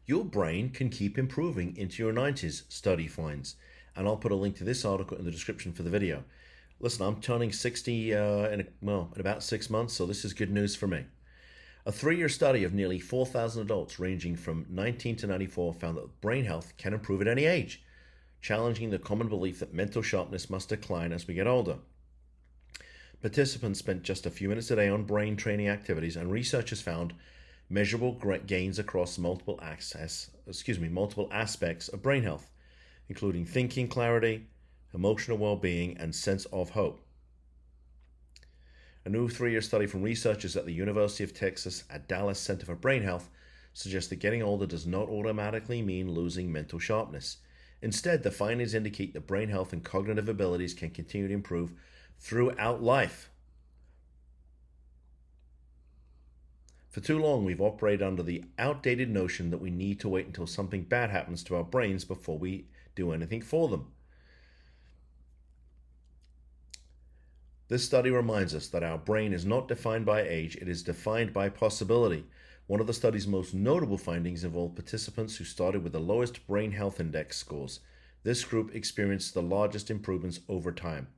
Your brain can keep improving into your 90s, study finds. And I'll put a link to this article in the description for the video. Listen, I'm turning 60 in about 6 months, so this is good news for me. A 3-year study of nearly 4,000 adults ranging from 19 to 94 found that brain health can improve at any age, challenging the common belief that mental sharpness must decline as we get older. Participants spent just a few minutes a day on brain training activities, and researchers found measurable gains across multiple aspects of brain health, including thinking clarity, emotional well-being, and sense of hope. A new 3-year study from researchers at the University of Texas at Dallas Center for Brain Health suggests that getting older does not automatically mean losing mental sharpness. Instead, the findings indicate that brain health and cognitive abilities can continue to improve throughout life. For too long, we've operated under the outdated notion that we need to wait until something bad happens to our brains before we do anything for them. This study reminds us that our brain is not defined by age, it is defined by possibility. One of the study's most notable findings involved participants who started with the lowest brain health index scores. This group experienced the largest improvements over time.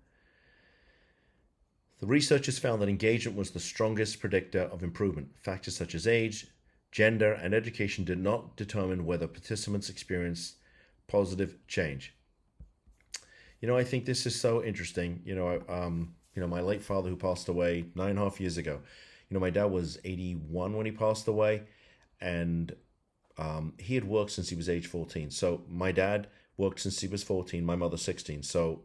The researchers found that engagement was the strongest predictor of improvement. Factors such as age, gender, and education did not determine whether participants experienced positive change. I think this is so interesting. My late father, who passed away 9.5 years ago, my dad was 81 when he passed away, and he had worked since he was age 14. So my dad worked since he was 14, my mother 16. So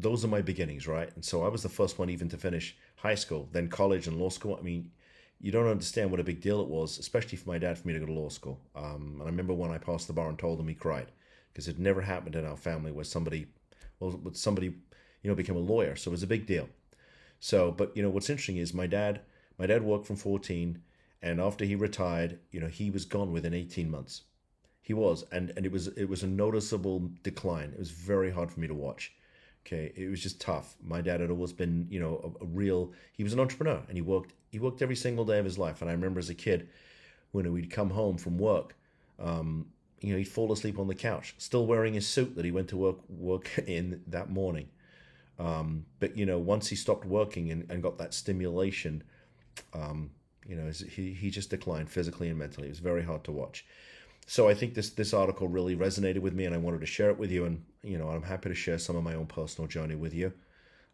those are my beginnings, right? And so I was the first one even to finish high school, then college and law school. I mean, you don't understand what a big deal it was, especially for my dad, for me to go to law school. And I remember when I passed the bar and told him, he cried, because it never happened in our family where somebody became a lawyer. So it was a big deal. So, but what's interesting is my dad worked from 14, and after he retired, he was gone within 18 months. He was, and it was a noticeable decline. It was very hard for me to watch. Okay, it was just tough. My dad had always been, he was an entrepreneur, and he worked every single day of his life. And I remember as a kid, when we'd come home from work, he'd fall asleep on the couch, still wearing his suit that he went to work in that morning. But once he stopped working and got that stimulation, he just declined physically and mentally. It was very hard to watch. So I think this article really resonated with me, and I wanted to share it with you. And I'm happy to share some of my own personal journey with you.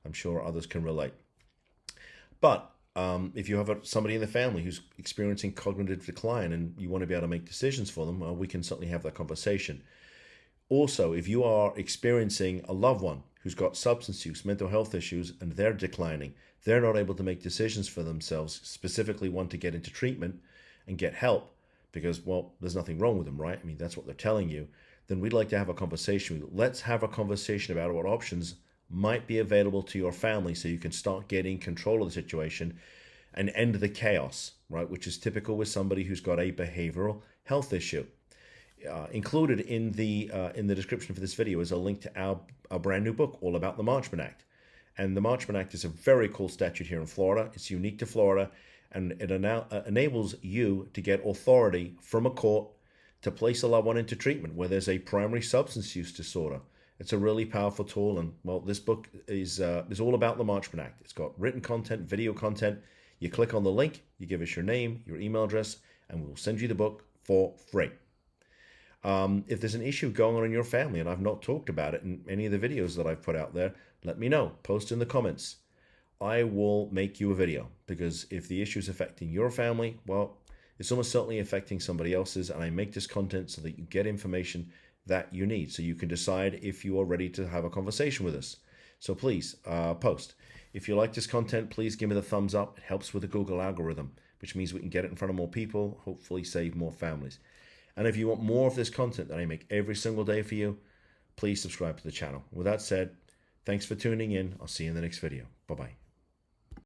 I'm sure others can relate. But if you have somebody in the family who's experiencing cognitive decline and you want to be able to make decisions for them, we can certainly have that conversation. Also, if you are experiencing a loved one who's got substance use, mental health issues, and they're declining, they're not able to make decisions for themselves, specifically want to get into treatment and get help because, there's nothing wrong with them, right? I mean, that's what they're telling you. Then we'd like to have a conversation with you. Let's have a conversation about what options might be available to your family so you can start getting control of the situation and end the chaos, right? Which is typical with somebody who's got a behavioral health issue. Included in the description for this video is a link to our brand new book all about the Marchman Act. And the Marchman Act is a very cool statute here in Florida. It's unique to Florida, and it enables you to get authority from a court to place a loved one into treatment where there's a primary substance use disorder. It's a really powerful tool, and this book is all about the Marchman Act. It's got written content, video content. You click on the link, you give us your name, your email address, and we'll send you the book for free. If there's an issue going on in your family and I've not talked about it in any of the videos that I've put out there, let me know. Post in the comments. I will make you a video, because if the issue is affecting your family, it's almost certainly affecting somebody else's, and I make this content so that you get information that you need so you can decide if you are ready to have a conversation with us. So please post. If you like this content, please give me the thumbs up. It helps with the Google algorithm, which means we can get it in front of more people, hopefully save more families. And if you want more of this content that I make every single day for you, please subscribe to the channel. With that said, thanks for tuning in. I'll see you in the next video. Bye-bye.